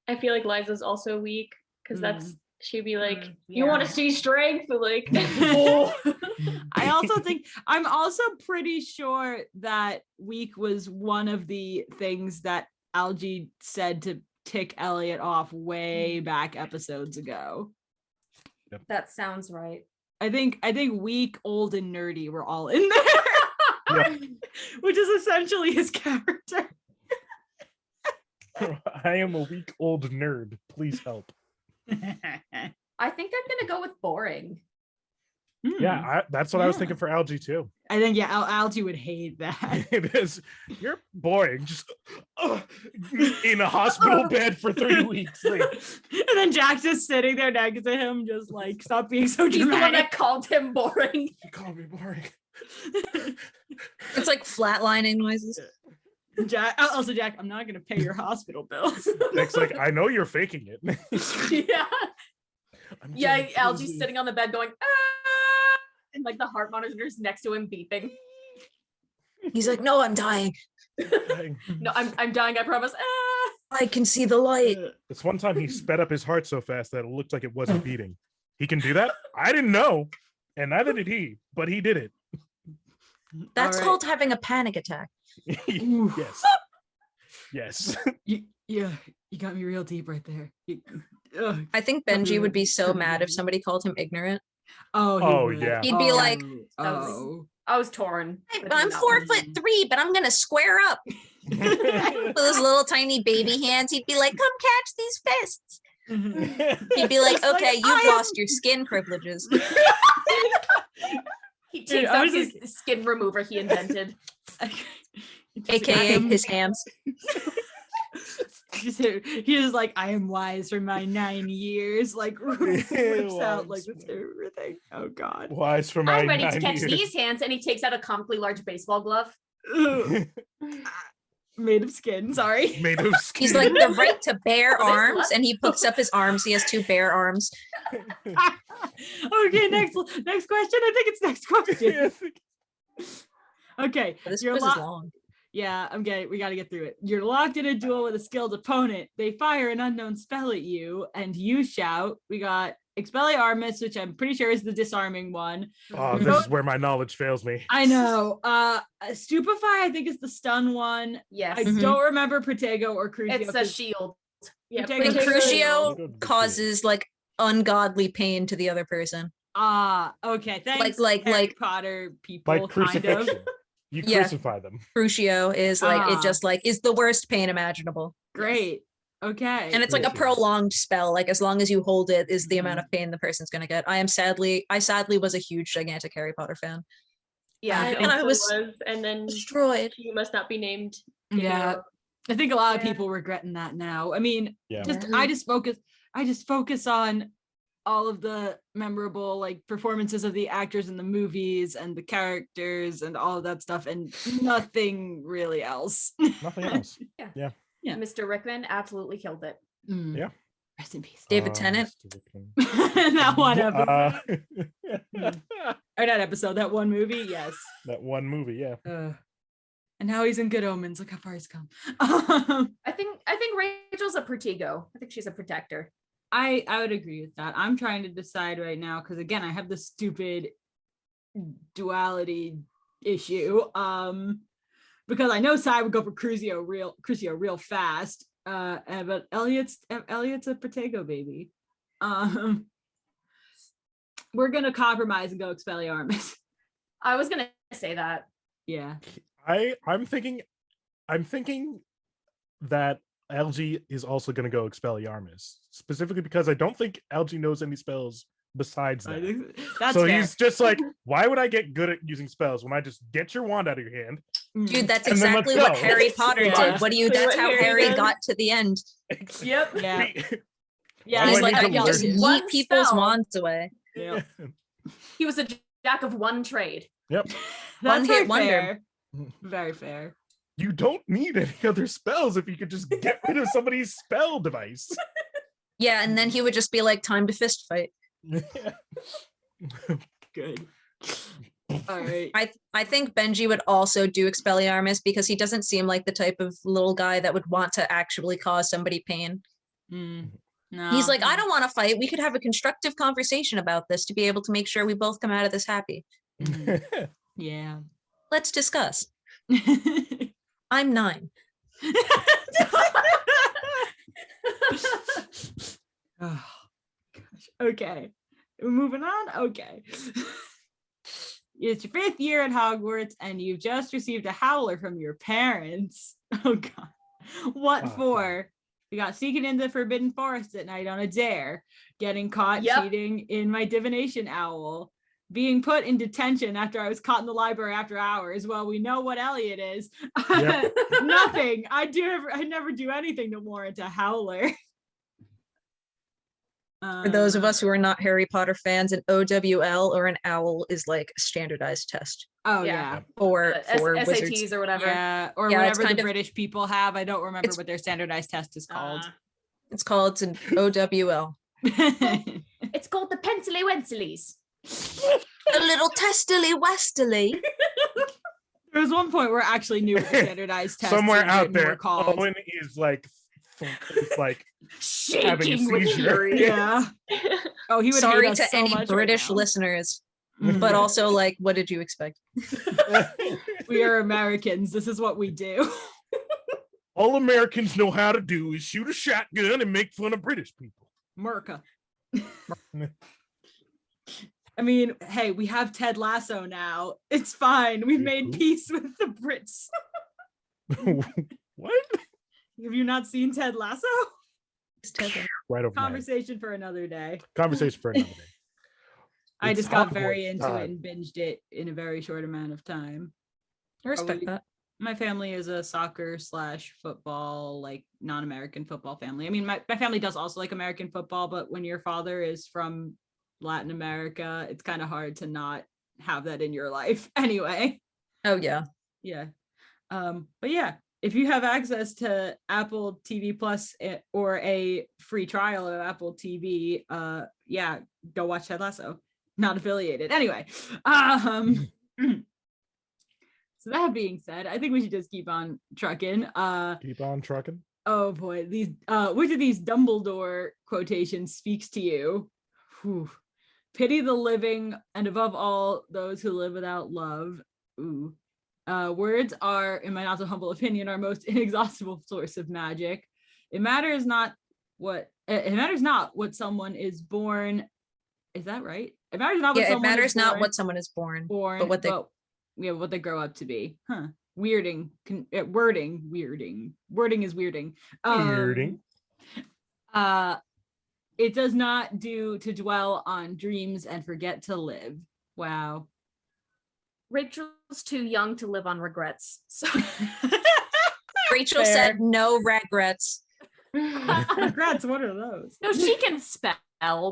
I feel like Liza's also weak because she'd be like, you want to see strength? Like, I also think I'm also pretty sure that weak was one of the things that Algie said to tick Elliot off way back episodes ago. Yep. That sounds right. I think weak, old, and nerdy were all in there. Yep. Which is essentially his character. I am a weak old nerd. Please help. I think I'm gonna go with boring. Yeah, that's what I was thinking for Algie too. I think Algie would hate that. It is. You're boring. Just in a hospital bed for 3 weeks. Like. And then Jack's just sitting there next to him, just like, stop being so dramatic. He's the one that called him boring. You called me boring. It's like flatlining noises. Jack, I'm not gonna pay your hospital bills. Jack's like, I know you're faking it. Yeah. Algie's sitting on the bed going, and like the heart monitor's next to him beeping. He's like, no, I'm dying. No, I'm dying, I promise. I can see the light. This one time he sped up his heart so fast that it looked like it wasn't beating. He can do that? I didn't know, and neither did he, but he did it. That's called having a panic attack. Yes. Yes. You got me real deep right there. I think Benji would be so mad if somebody called him ignorant. Oh, yeah. He'd be like, I was torn. I'm 4'3", but I'm gonna square up. With those little tiny baby hands, he'd be like, come catch these fists. He'd be like, okay, you've lost your skin privileges. He takes out his skin remover he invented. AKA his hands. He was like, I am wise for my 9 years. Like, rips out like with everything. Oh God. Wise for my I'm ready to 9 catch years. these hands, and he takes out a comically large baseball glove. Made of skin, sorry. Made of skin. He's like, the right to bear arms, and he puts up his arms. He has 2 bare arms. Okay, next question. I think it's next question. Okay. This quiz is long. Yeah, we got to get through it. You're locked in a duel with a skilled opponent. They fire an unknown spell at you, and you shout. We got Expelliarmus, which I'm pretty sure is the disarming one. Oh, this is where my knowledge fails me. I know. Stupefy, I think, is the stun one. Yes. I don't remember Protego or Crucio. It's a shield. Yeah, Protego- And Protego- Crucio causes like ungodly pain to the other person. Okay. Thanks. Like Harry Potter people, Like kind crucifixion. of. You Yeah. crucify them. Crucio is like, it just like is the worst pain imaginable. Great. Okay. And it's like a Yes. prolonged spell. Like as long as you hold it is the amount of pain the person's gonna get. I sadly was a huge, gigantic Harry Potter fan. Yeah. And I was and then destroyed. you must not be named. Yeah. I think a lot of people regretting that now. I mean, Yeah. I just focus on all of the memorable like performances of the actors in the movies and the characters and all of that stuff, and nothing really else. Nothing else. Yeah. Mr. Rickman absolutely killed it. Yeah. Rest in peace. David Tennant. That one episode. That Or not episode, that one movie. Yes. one movie, yeah. And now he's in Good Omens. Look how far he's come. I think Rachel's a Protego. I think she's a protector. I would agree with that. I'm trying to decide right now because again, I have this stupid duality issue. Because I know Sai would go for Crucio real fast. But Elliot's a Protego baby. We're gonna compromise and go Expelliarmus. I was gonna say that. Yeah. I'm thinking that LG is also going to go Expelliarmus, specifically because I don't think LG knows any spells besides that. That's so fair. he's just like, why would I get good at using spells when I just get your wand out of your hand? Dude, that's And then exactly let's what go. Harry Potter Yeah. did. That's how Harry got to the end. Yep. Yeah. Why Yeah. He's do I like, need I to can just learn? yeet One people's spell. wands away. Yeah. He was a jack of one trade. Yep. That's One-hit very wonder. fair. Very fair. You don't need any other spells if you could just get rid of somebody's spell device. Yeah, and then he would just be like, time to fist fight. Good. All right. I think Benji would also do Expelliarmus because he doesn't seem like the type of little guy that would want to actually cause somebody pain. No. He's like, I don't want to fight. We could have a constructive conversation about this to be able to make sure we both come out of this happy. Yeah. Let's discuss. I'm 9. Oh, gosh. Okay. We're moving on. Okay. It's your 5th year at Hogwarts and you've just received a howler from your parents. Oh God. What for? We got sneaking into the Forbidden Forest at night on a dare, getting caught cheating in my divination owl, being put in detention after I was caught in the library after hours. Well, we know what Elliot is. Yep. Nothing. I never do anything to warrant a howler. For those of us who are not Harry Potter fans, an OWL or an owl is like a standardized test Oh Yeah. yeah. for SATs wizards. or whatever. Yeah, or Yeah, it's whatever kind the of- British people have. I don't remember it's- what their standardized test is called. It's called an OWL. It's called the Pencily Wencilies. A little testily westerly. There was one point where I actually knew what the standardized test Somewhere out there, called. Owen is like It's like having a Shaking with seizure. fury. Yeah. Oh, he would Sorry hate us to so any much British right now. listeners, Mhm. but also like, what did you expect? We are Americans. This is what we do. All Americans know how to do is shoot a shotgun and make fun of British people. Merca. I mean, hey, we have Ted Lasso now. It's fine. We've made Who? peace with the Brits. What? Have you not seen Ted Lasso? It's Ted. Right over my head. Conversation for another day. Conversation for another day. I It's just got Hogwarts very into time. it and binged it in a very short amount of time. I respect Probably- that. My family is a soccer / football, like non-American football family. I mean, my family does also like American football, but when your father is from Latin America, it's kind of hard to not have that in your life anyway. Oh yeah. Yeah. But yeah, if you have access to Apple TV Plus or a free trial of Apple TV, yeah, go watch Ted Lasso. Not affiliated. Anyway, so that being said, I think we should just keep on trucking. Keep on trucking. Oh boy, these which of these Dumbledore quotations speaks to you? Whew. Pity the living, and above all, those who live without love. Ooh. Words are, in my not so humble opinion, our most inexhaustible source of magic. It matters not what someone is born. Is that right? It matters not what Yeah, it someone matters is not born, what someone is born, but what they grow up to be. Huh. Wording is weirding. Weirding. It does not do to dwell on dreams and forget to live. Wow. Rachel's too young to live on regrets. So Rachel Fair. said no regrets. Regrets, what are those? no, she can spell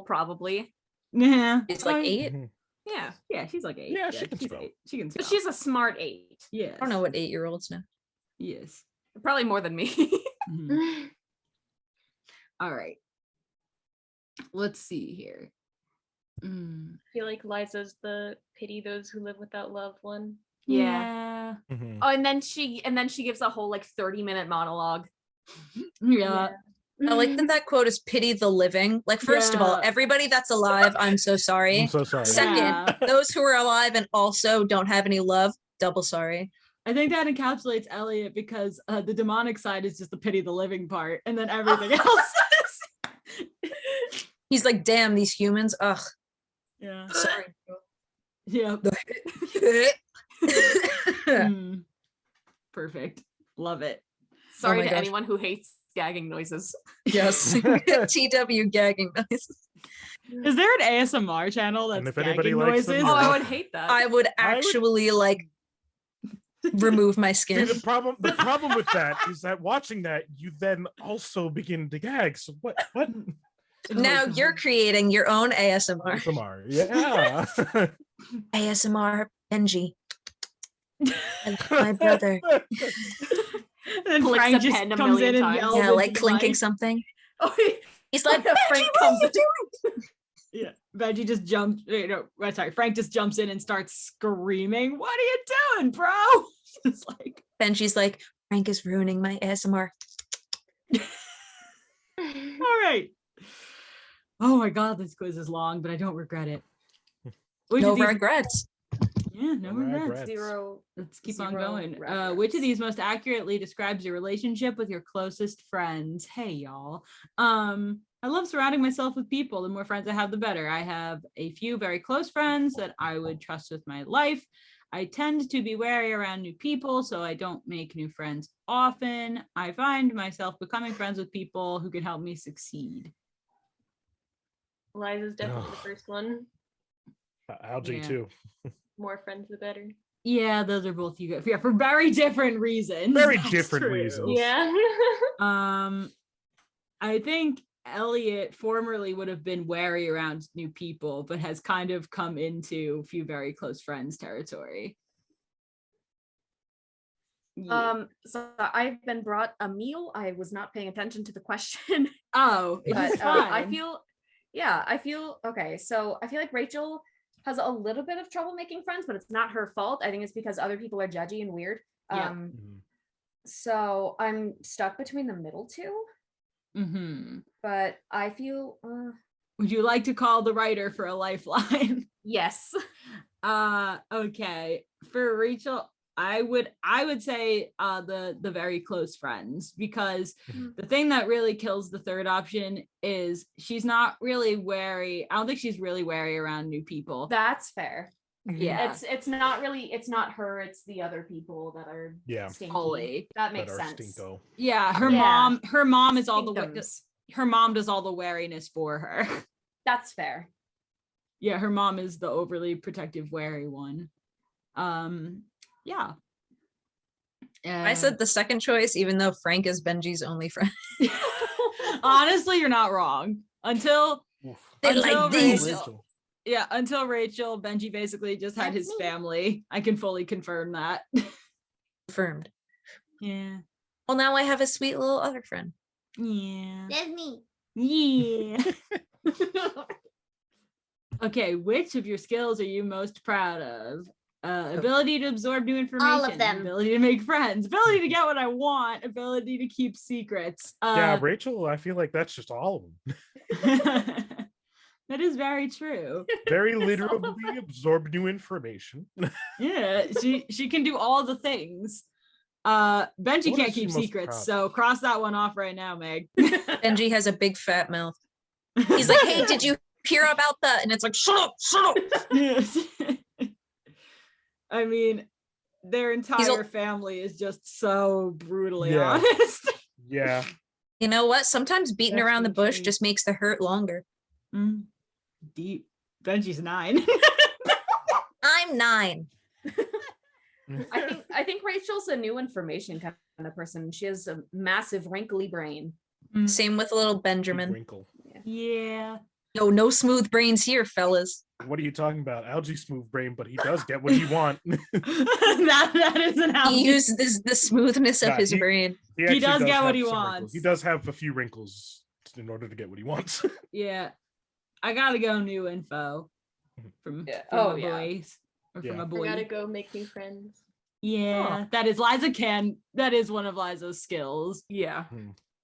probably. Yeah. It's like 8. Mhm. Yeah, Yeah, she's like 8. Yeah, she can she's spell. 8. She can but spell. she's a smart 8. Yes. I don't know what 8-year-olds know. Yes. Probably more than me. Mhm. All right. Let's see here. I feel like Liza's the pity those who live without love one. Yeah. Mhm. Oh, and then she gives a whole like 30-minute monologue. Yeah. I like that quote is pity the living. Like, first of all, Yeah. everybody that's alive, I'm so sorry. I'm so sorry. Second, Yeah. those who are alive and also don't have any love, double sorry. I think that encapsulates Elliot because the demonic side is just the pity the living part, and then everything else. He's like, damn, these humans. Ugh. Yeah. Sorry. Yeah. Perfect. Love it. Sorry my to gosh. anyone who hates gagging noises. Yes. TW gagging noises. Is there an ASMR channel And that's if anybody gagging likes them, noises? Oh, I Yeah. would hate that. I would actually like remove my See, skin. the problem with that is that watching that, you then also begin to gag. So what? Now Oh, you're God. creating your own ASMR. ASMR. Yeah. ASMR Benji. And my brother. And then Clicks Frank a just pen a comes in million and times. yells. Yeah, into like the clinking mic. something. Oh, He's like, Yeah, Benji, Frank what comes are in. you doing? Yeah, Veggie just jumps. Sorry, Frank just jumps in and starts screaming. What are you doing, bro? It's like, Benji's like, Frank is ruining my ASMR. all right. Oh my God, this quiz is long, but I don't regret it. Which No of these- regrets. Yeah, no regrets. Regrets. Zero. Let's keep on Zero going. Which regrets. of these most accurately describes your relationship with your closest friends? Hey, y'all. I love surrounding myself with people. The more friends I have, the better. I have a few very close friends that I would trust with my life. I tend to be wary around new people, so I don't make new friends often. I find myself becoming friends with people who can help me succeed. Liza's definitely the Ugh. first one. Algae Yeah. too. More friends, the better. Yeah, those are both you guys. Yeah, for very different reasons. Very That's different true. reasons. Yeah. I think Elliot formerly would have been wary around new people, but has kind of come into a few very close friends territory. Yeah. So I've been brought a meal. I was not paying attention to the question. Oh, it's But fine. I feel okay. So I feel like Rachel has a little bit of trouble making friends, but it's not her fault. I think it's because other people are judgy and weird. Yeah. Mhm. So I'm stuck between the middle two. But I feel Would you like to call the writer for a lifeline? yes. Okay. For Rachel, I would say the very close friends, because the thing that really kills the third option is she's not really wary. I don't think she's really wary around new people. That's fair. Yeah. It's not her, it's the other people that are stinky. Fully. That makes That are sense. stinko. Yeah, her mom is all her mom does all the wariness for her. That's fair. Yeah, her mom is the overly protective, wary one. Yeah. I said the second choice, even though Frank is Benji's only friend. Honestly, you're not wrong. Until Rachel. Yeah, until Rachel, Benji basically just had his family. I can fully confirm that. Confirmed. Yeah. Well, now I have a sweet little other friend. Yeah. That's me. Yeah. Okay, which of your skills are you most proud of? Ability to absorb new information. All of them. Ability to make friends. Ability to get what I want. Ability to keep secrets. Yeah, Rachel, I feel like that's just all of them. That is very true. Very literally absorb new information. Yeah, she can do all the things. Benji What can't is she keep most secrets, proud so cross that one off right now, Meg. Benji has a big fat mouth. He's like, hey, did you hear about that? And it's like, shut up. Yes. I mean, their entire family is just so brutally honest. Yeah. You know what? Sometimes beating That's around the bush insane. just makes the hurt longer. Deep. Benji's 9. I'm 9. I think Rachel's a new information kind of person. She has a massive wrinkly brain. Same with little Big Benjamin. wrinkle. Yeah. No smooth brains here, fellas. What are you talking about? Algae smooth brain, but he does get what he want. that isn't how He uses the smoothness of Nah, his brain. He He does actually get what have he some wants. wrinkles. He does have a few wrinkles in order to get what he wants. Yeah. I gotta go new info from Oh, my yeah. boys. Or from Yeah. a I boy. gotta go make new friends. Yeah, that is that is one of Liza's skills. Yeah.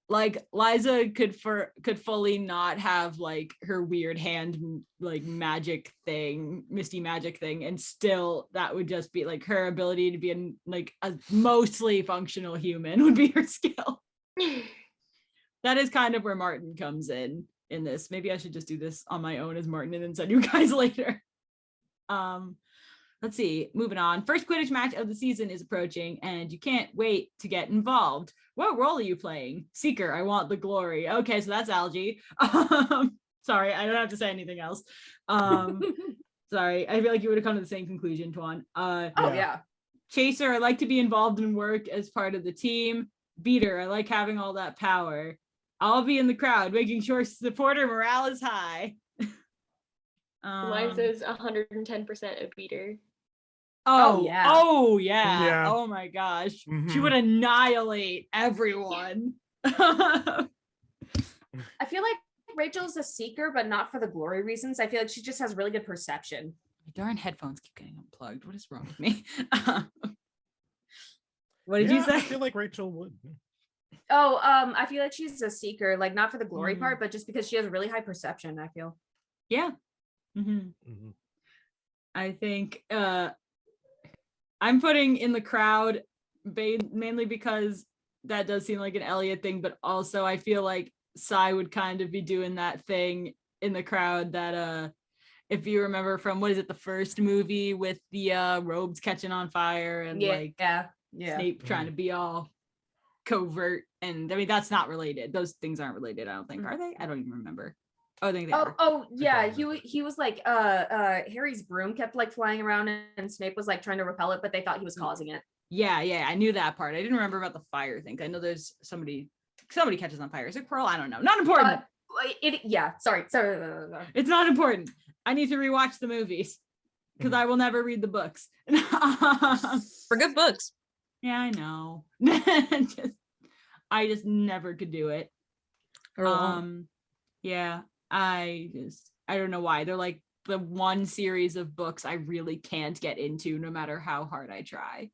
Like Liza could fully not have like her weird hand like magic thing, misty magic thing, and still that would just be like her ability to be a mostly functional human would be her skill. That is kind of where Martin comes in this. Maybe I should just do this on my own as Martin and then send you guys later. Let's see, moving on. First Quidditch match of the season is approaching and you can't wait to get involved. What role are you playing? Seeker, I want the glory. Okay, so that's Algae. Sorry, I don't have to say anything else. Sorry, I feel like you would have come to the same conclusion, Tuan. Yeah. Chaser, I like to be involved in work as part of the team. Beater, I like having all that power. I'll be in the crowd, making sure supporter morale is high. Liza's 110% a beater. Oh yeah. Yeah. Oh my gosh. She Mhm. would annihilate everyone. I feel like Rachel's a seeker, but not for the glory reasons. I feel like she just has really good perception. My darn headphones keep getting unplugged. What is wrong with me? What did you say? I feel like Rachel would. Oh, I feel like she's a seeker, like not for the glory Mm. part, but just because she has really high perception, I feel. Yeah. Mhm. Mhm. I think I'm putting in the crowd mainly because that does seem like an Elliot thing, but also I feel like Sai would kind of be doing that thing in the crowd that if you remember from what is it, the first movie with the robes catching on fire and Yeah. Snape trying to be all covert, and I mean that's not related. Those things aren't related, I don't think. Are they? I don't even remember. Oh, I think they are. Yeah. He was like Harry's broom kept like flying around and Snape was like trying to repel it, but they thought he was causing it. Yeah, I knew that part. I didn't remember about the fire thing. I know there's somebody catches on fire. Is it Quirrell? I don't know. Not important. Sorry. It's not important. I need to rewatch the movies because I will never read the books. For good books. Yeah, I know. I just never could do it. Yeah, I don't know why. They're like the one series of books I really can't get into no matter how hard I try.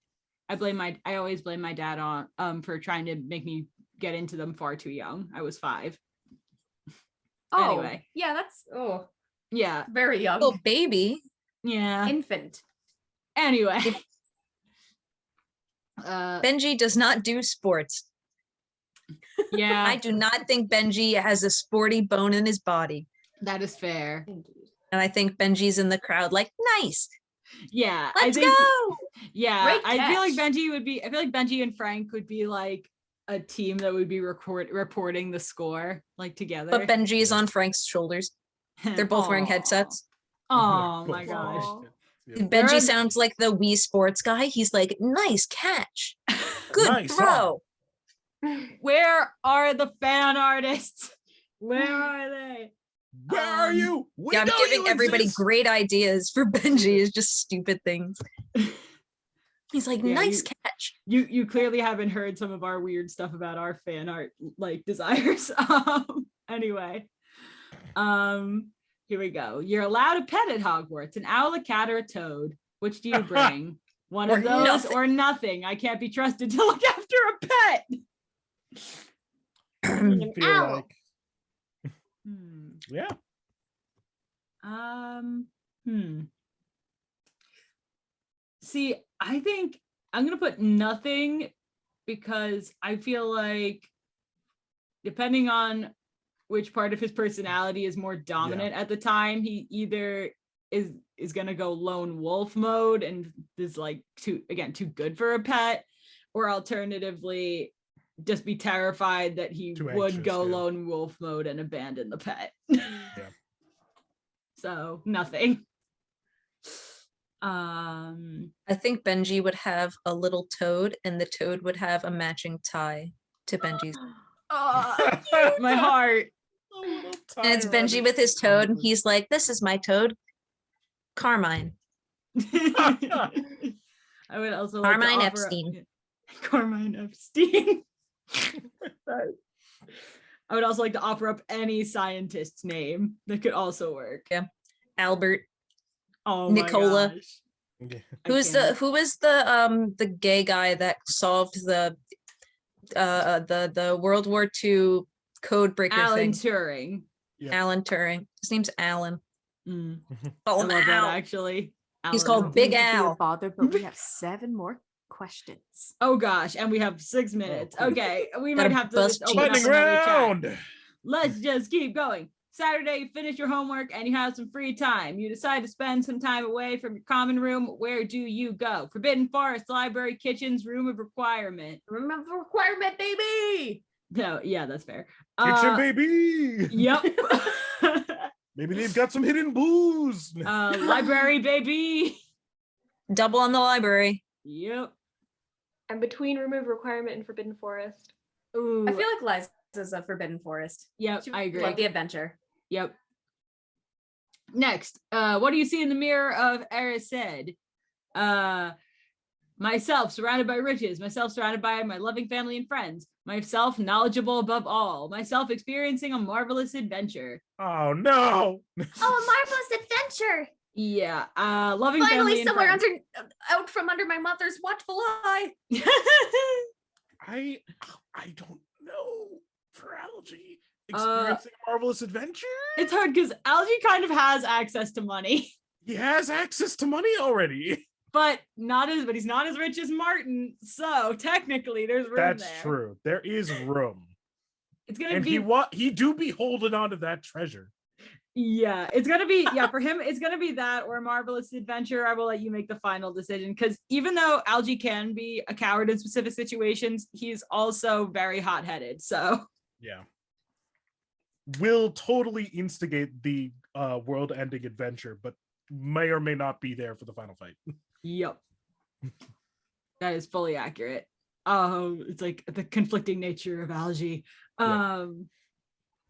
I always blame my dad on for trying to make me get into them far too young. I was 5. Oh, Anyway. yeah, that's Yeah. very young. Little baby. Yeah. Infant. Anyway. Benji does not do sports. Yeah. I do not think Benji has a sporty bone in his body. That is fair. And I think Benji's in the crowd like, nice. Yeah. Let's I think, go. yeah. Great I feel like catch. Benji and Frank would be like a team that would be reporting the score like together. But Benji is on Frank's shoulders. They're both wearing headsets. Oh my gosh. Yeah. Benji sounds like the Wii Sports guy. He's like, nice catch. Good Nice, throw. Where are the fan artists? Where are they? Where are you? We Yeah, I'm know giving you everybody exist. great ideas for Benji. It's just stupid things. He's like, Yeah, nice catch. You clearly haven't heard some of our weird stuff about our fan art like desires. Anyway. Here we go. You're allowed a pet at Hogwarts, an owl, a cat, or a toad. Which do you bring? One Or of those nothing. or nothing. I can't be trusted to look after a pet. I feel Owl. like, yeah. See, I think I'm gonna put nothing because I feel like depending on which part of his personality is more dominant at the time, he either is gonna go lone wolf mode and is like too good for a pet, or alternatively just be terrified that he Too would anxious, go yeah. lone wolf mode and abandon the pet. Yeah. So nothing. I think Benji would have a little toad, and the toad would have a matching tie to Benji's. My heart. And it's Benji with his toad, and he's like, this is my toad, Carmine. I would also like to Carmine offer Epstein. Carmine Epstein. Sorry. I would also like to offer up any scientist's name that could also work. Albert. Oh, Nicola. My gosh. Yeah. Who was the gay guy that solved the World War II code breaker Alan thing? Turing. Yeah. Alan Turing. His name's Alan. Mm. Call I him love that Al. actually. He's Alan. called Big Don't mean to be a Al. Bother, but we have 7 more questions. Oh gosh, and we have 6 minutes. cool. Okay, we Gotta might have to bust just open up Lightning another chat. round. Let's just keep going. Saturday, you finish your homework and you have some free time. You decide to spend some time away from your common room. Where do you go? Forbidden Forest, library, kitchens, room of requirement. Remember requirement, baby. No, yeah, that's fair. Kitchen baby. Yep. Maybe they've got some hidden booze. Library, baby. Double on the library. Yep. I'm between room of requirement and forbidden forest. Ooh. I feel like Liza's a Forbidden Forest. Yep, She I agree. Love the adventure. Yep. Next, what do you see in the mirror of Erised? Myself surrounded by riches, myself surrounded by my loving family and friends, myself knowledgeable above all, myself experiencing a marvelous adventure. Oh no. Oh, a marvelous adventure! Yeah, loving family Finally, and somewhere friends. out from under my mother's watchful eye. I don't know for Algae. Experiencing a marvelous adventure? It's hard because Algae kind of has access to money, He has access to money already. but he's not as rich as Martin. So technically, there's room That's there. true. There is room. It's gonna And be he do be holding on to that treasure. Yeah, it's gonna be for him. It's gonna be that or a marvelous adventure. I will let you make the final decision because even though Algae can be a coward in specific situations, he's also very hot-headed. So Yeah. Will totally instigate the world-ending adventure, but may or may not be there for the final fight. yep, that is fully accurate. Oh, it's like the conflicting nature of Algae. Yeah.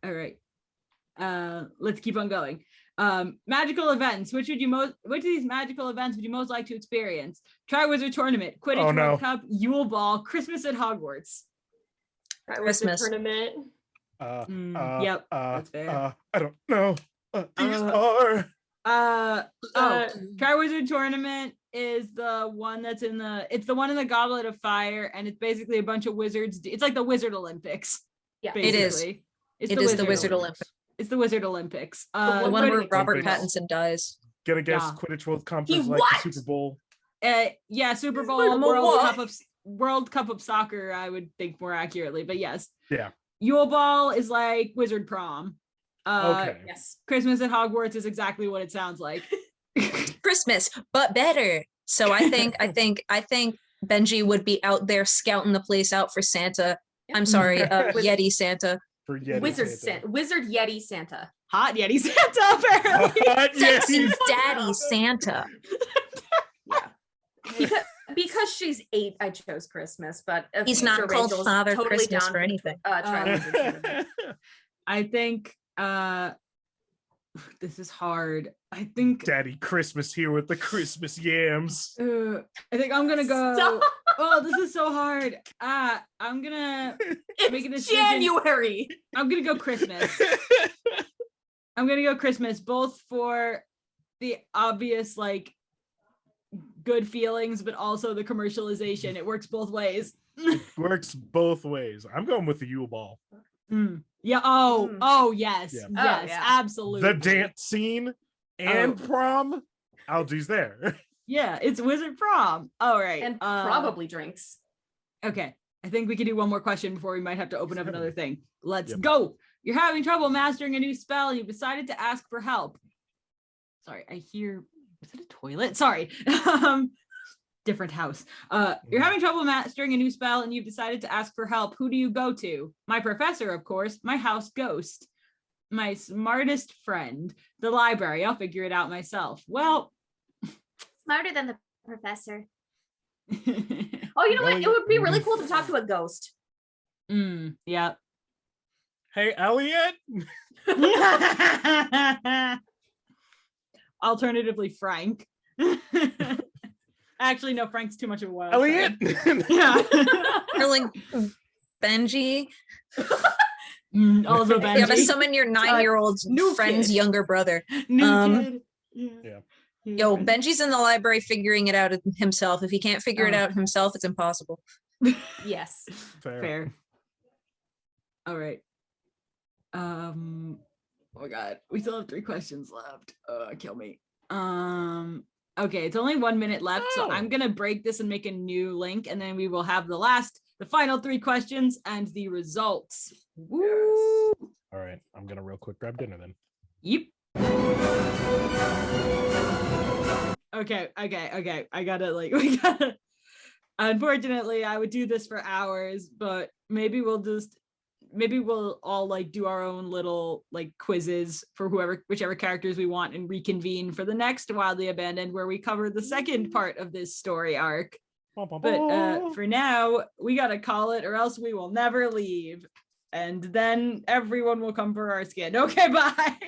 All right. Let's keep on going. Magical events. Which of these magical events would you most like to experience? Triwizard Tournament, Quidditch Oh, no. World Cup, Yule Ball, Christmas at Hogwarts. That was the Christmas. tournament. Yep, that's fair. I don't know. These are Triwizard Tournament, is the one that's it's the one in the Goblet of Fire, and it's basically a bunch of wizards. It's like the Wizard Olympics. Yeah, it is. basically. It is the Wizard Olympics. It's the Wizard Olympics. The one where Robert Olympics. Pattinson dies. Gonna guess Yeah. Quidditch World Cup He is like what? the Super Bowl. Yeah, Super Bowl, Super Bowl. World Cup of Soccer, I would think more accurately, but yes. Yeah. Yule Ball is like Wizard Prom. Okay. Yes. Christmas at Hogwarts is exactly what it sounds like. Christmas, but better. So I think Benji would be out there scouting the place out for Santa. I'm sorry, Yeti Santa. For Yeti Wizard Yeti Santa. Hot Yeti Santa, apparently. Sexy Daddy Santa. Because she's 8, I chose Christmas, but He's not called Rachel's Father totally Christmas down for anything. try Wizard Santa. I think this is hard. I think Daddy Christmas here with the Christmas yams. I think I'm gonna go. Stop. Oh, this is so hard. I'm gonna make a It's decision. January. I'm gonna go Christmas. I'm gonna go Christmas, both for the obvious like good feelings, but also the commercialization. It works both ways. Works both ways. I'm going with the Yule Ball. Yeah. Oh. Mm. Oh yes. Yeah. Yes. Oh, yeah. Absolutely. The dance scene and prom. Algi's there. Yeah, it's Wizard Prom. All right. And probably drinks. Okay. I think we can do one more question before we might have to open up another thing. Let's Yep. go. You're having trouble mastering a new spell and you've decided to ask for help. Sorry, I hear, is it a toilet? Sorry. Different house. You're having trouble mastering a new spell and you've decided to ask for help. Who do you go to? My professor, of course, my house ghost, my smartest friend, the library. I'll figure it out myself. Well, Smarter than the professor. Oh, you know what? It would be really cool to talk to a ghost. Yeah. Hey, Elliot. Alternatively, Frank. Actually, no, Frank's too much of a wild Elliot. card. Yeah. Or like Benji. Also You Benji. gotta summon your 9-year-old's new friend's kid. younger brother. New kid. Yeah. Yo, Benji's in the library figuring it out himself. If he can't figure it out himself, it's impossible. Yes. Fair. All right. Oh my god, we still have 3 questions left. Kill me. Okay, it's only 1 minute left, so I'm gonna break this and make a new link, and then we will have the final 3 questions and the results. Woo! All right, I'm gonna real quick grab dinner then. Yep. Okay. I gotta we gotta. Unfortunately, I would do this for hours, but maybe we'll all like do our own little like quizzes for whichever characters we want and reconvene for the next Wildly Abandoned, where we cover the second part of this story arc. But for now, we gotta call it or else we will never leave. And then everyone will come for our skin. Okay, bye.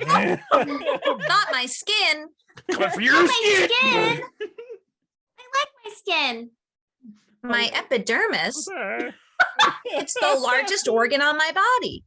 Not my skin. Come for your skin. I like my skin. My epidermis. It's the largest organ on my body.